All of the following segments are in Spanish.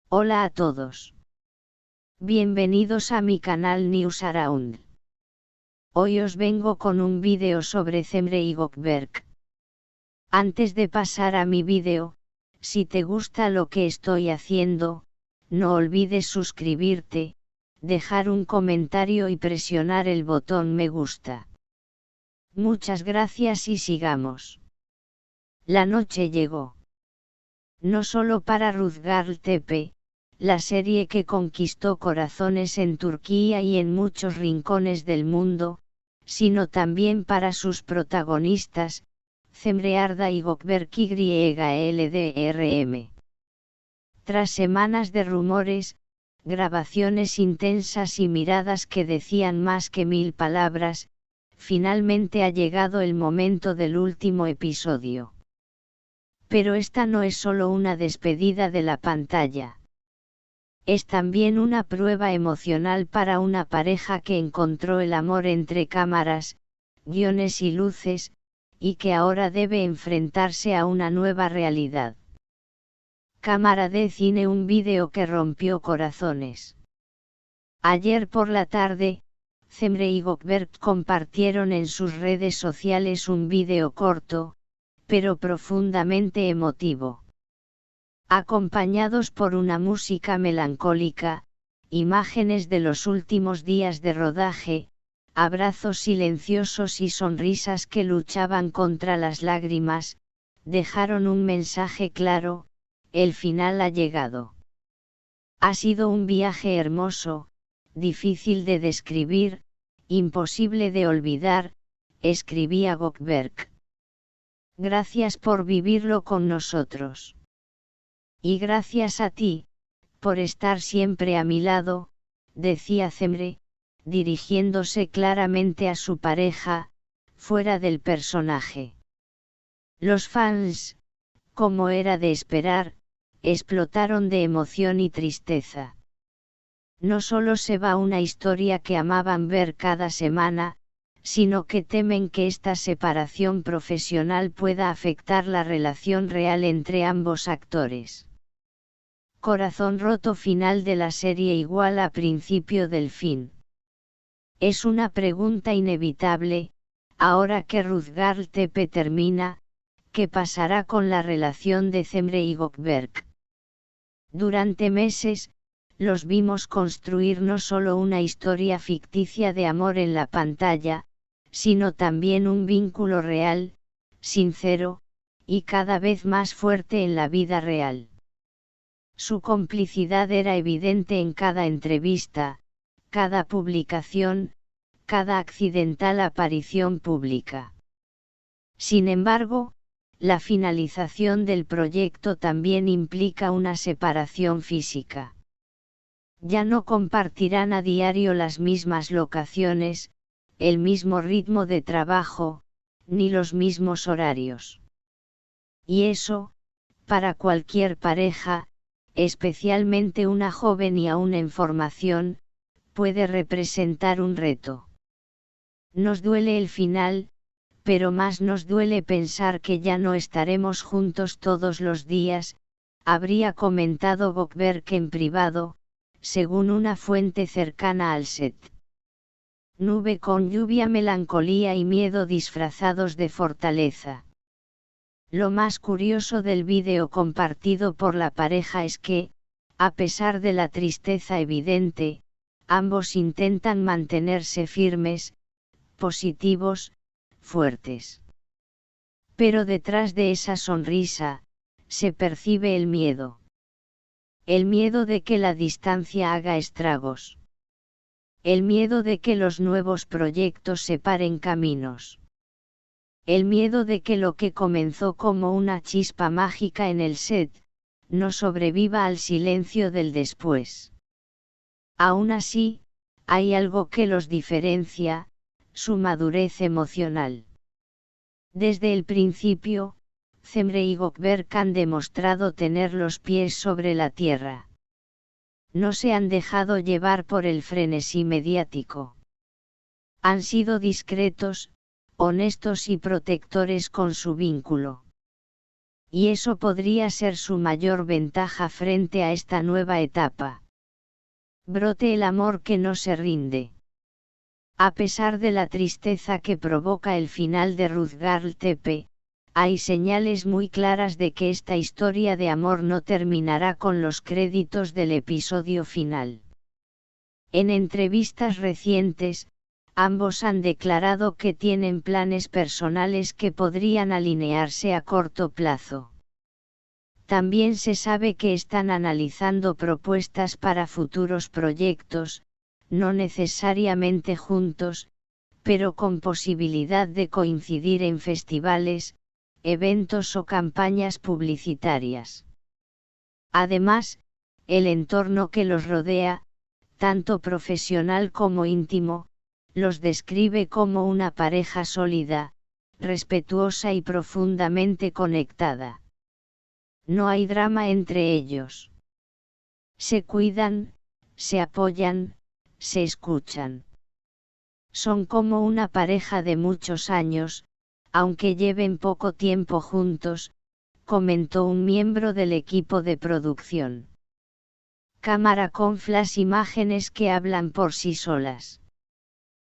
Hola a todos. Bienvenidos a mi canal News Around. Hoy os vengo con un vídeo sobre Cemre y Gökberk. Antes de pasar a mi vídeo, si te gusta lo que estoy haciendo, no olvides suscribirte, dejar un comentario y presionar el botón me gusta. Muchas gracias y sigamos. La noche llegó. No solo para Rüzgar Tepe, la serie que conquistó corazones en Turquía y en muchos rincones del mundo, sino también para sus protagonistas, Cemre Arda y Gökberk YLDRM. Tras semanas de rumores, grabaciones intensas y miradas que decían más que 1000 palabras, finalmente ha llegado el momento del último episodio. Pero esta no es solo una despedida de la pantalla. Es también una prueba emocional para una pareja que encontró el amor entre cámaras, guiones y luces, y que ahora debe enfrentarse a una nueva realidad. Cámara de cine, un vídeo que rompió corazones. Ayer por la tarde, Cemre y Gökberk compartieron en sus redes sociales un vídeo corto, pero profundamente emotivo. Acompañados por una música melancólica, imágenes de los últimos días de rodaje, abrazos silenciosos y sonrisas que luchaban contra las lágrimas, dejaron un mensaje claro: el final ha llegado. Ha sido un viaje hermoso, difícil de describir, imposible de olvidar, escribía Gökberk. Gracias por vivirlo con nosotros. Y gracias a ti, por estar siempre a mi lado, decía Cemre, dirigiéndose claramente a su pareja, fuera del personaje. Los fans, como era de esperar, explotaron de emoción y tristeza. No solo se va una historia que amaban ver cada semana, sino que temen que esta separación profesional pueda afectar la relación real entre ambos actores. Corazón roto, final de la serie igual a principio del fin. Es una pregunta inevitable, ahora que Rüzgar Tepe termina, ¿qué pasará con la relación de Cemre y Gökberk? Durante meses, los vimos construir no solo una historia ficticia de amor en la pantalla, sino también un vínculo real, sincero, y cada vez más fuerte en la vida real. Su complicidad era evidente en cada entrevista, cada publicación, cada accidental aparición pública. Sin embargo, la finalización del proyecto también implica una separación física. Ya no compartirán a diario las mismas locaciones, el mismo ritmo de trabajo, ni los mismos horarios. Y eso, para cualquier pareja, especialmente una joven y aún en formación, puede representar un reto. Nos duele el final, pero más nos duele pensar que ya no estaremos juntos todos los días, habría comentado Gökberk en privado, según una fuente cercana al set. Nube con lluvia, melancolía y miedo disfrazados de fortaleza. Lo más curioso del vídeo compartido por la pareja es que, a pesar de la tristeza evidente, ambos intentan mantenerse firmes, positivos, fuertes. Pero detrás de esa sonrisa, se percibe el miedo. El miedo de que la distancia haga estragos. El miedo de que los nuevos proyectos separen caminos. El miedo de que lo que comenzó como una chispa mágica en el set, no sobreviva al silencio del después. Aún así, hay algo que los diferencia: su madurez emocional. Desde el principio, Cemre y Gökberk han demostrado tener los pies sobre la tierra. No se han dejado llevar por el frenesí mediático. Han sido discretos, honestos y protectores con su vínculo. Y eso podría ser su mayor ventaja frente a esta nueva etapa. Brote el amor que no se rinde. A pesar de la tristeza que provoca el final de Ruth Girl Tepe, hay señales muy claras de que esta historia de amor no terminará con los créditos del episodio final. En entrevistas recientes, ambos han declarado que tienen planes personales que podrían alinearse a corto plazo. También se sabe que están analizando propuestas para futuros proyectos, no necesariamente juntos, pero con posibilidad de coincidir en festivales, eventos o campañas publicitarias. Además, el entorno que los rodea, tanto profesional como íntimo, los describe como una pareja sólida, respetuosa y profundamente conectada. No hay drama entre ellos. Se cuidan, se apoyan, se escuchan. Son como una pareja de muchos años, aunque lleven poco tiempo juntos, comentó un miembro del equipo de producción. Cámara con flash, imágenes que hablan por sí solas.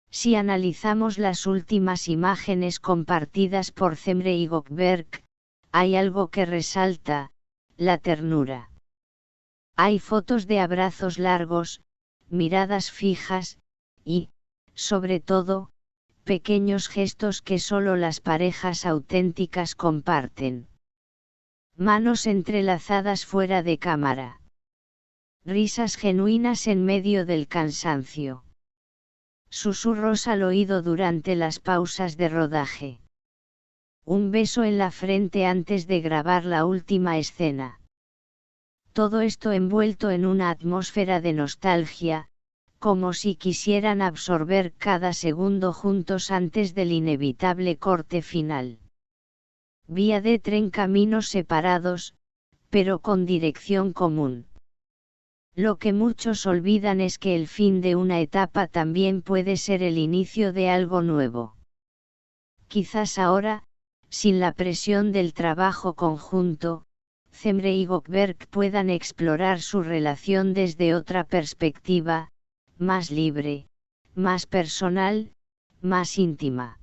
Si analizamos las últimas imágenes compartidas por Semre y Gökberg, hay algo que resalta: la ternura. Hay fotos de abrazos largos, miradas fijas, y, sobre todo, pequeños gestos que solo las parejas auténticas comparten. Manos entrelazadas fuera de cámara. Risas genuinas en medio del cansancio. Susurros al oído durante las pausas de rodaje. Un beso en la frente antes de grabar la última escena. Todo esto envuelto en una atmósfera de nostalgia, como si quisieran absorber cada segundo juntos antes del inevitable corte final. Vía de tren, caminos separados, pero con dirección común. Lo que muchos olvidan es que el fin de una etapa también puede ser el inicio de algo nuevo. Quizás ahora, sin la presión del trabajo conjunto, Semre y Gökberg puedan explorar su relación desde otra perspectiva, más libre, más personal, más íntima.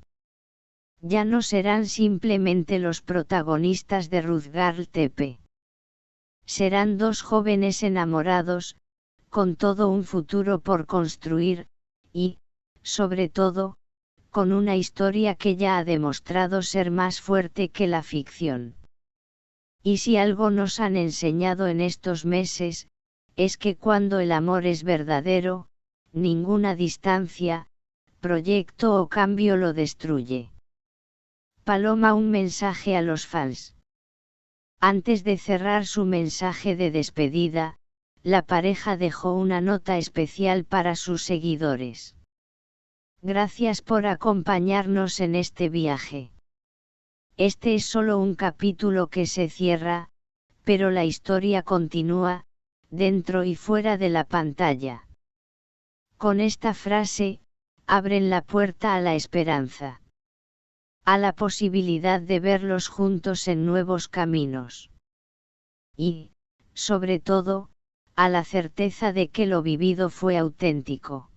Ya no serán simplemente los protagonistas de Ruth Girl Tepe. Serán dos jóvenes enamorados, con todo un futuro por construir, y, sobre todo, con una historia que ya ha demostrado ser más fuerte que la ficción. Y si algo nos han enseñado en estos meses, es que cuando el amor es verdadero, ninguna distancia, proyecto o cambio lo destruye. Paloma, un mensaje a los fans. Antes de cerrar su mensaje de despedida, la pareja dejó una nota especial para sus seguidores. Gracias por acompañarnos en este viaje. Este es solo un capítulo que se cierra, pero la historia continúa, dentro y fuera de la pantalla. Con esta frase, abren la puerta a la esperanza. A la posibilidad de verlos juntos en nuevos caminos. Y, sobre todo, a la certeza de que lo vivido fue auténtico.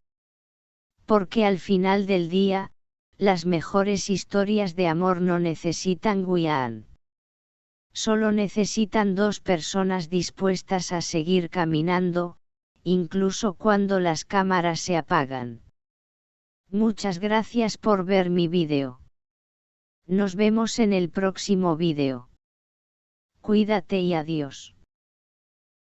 Porque al final del día, las mejores historias de amor no necesitan guión. Solo necesitan dos personas dispuestas a seguir caminando, incluso cuando las cámaras se apagan. Muchas gracias por ver mi vídeo. Nos vemos en el próximo vídeo. Cuídate y adiós.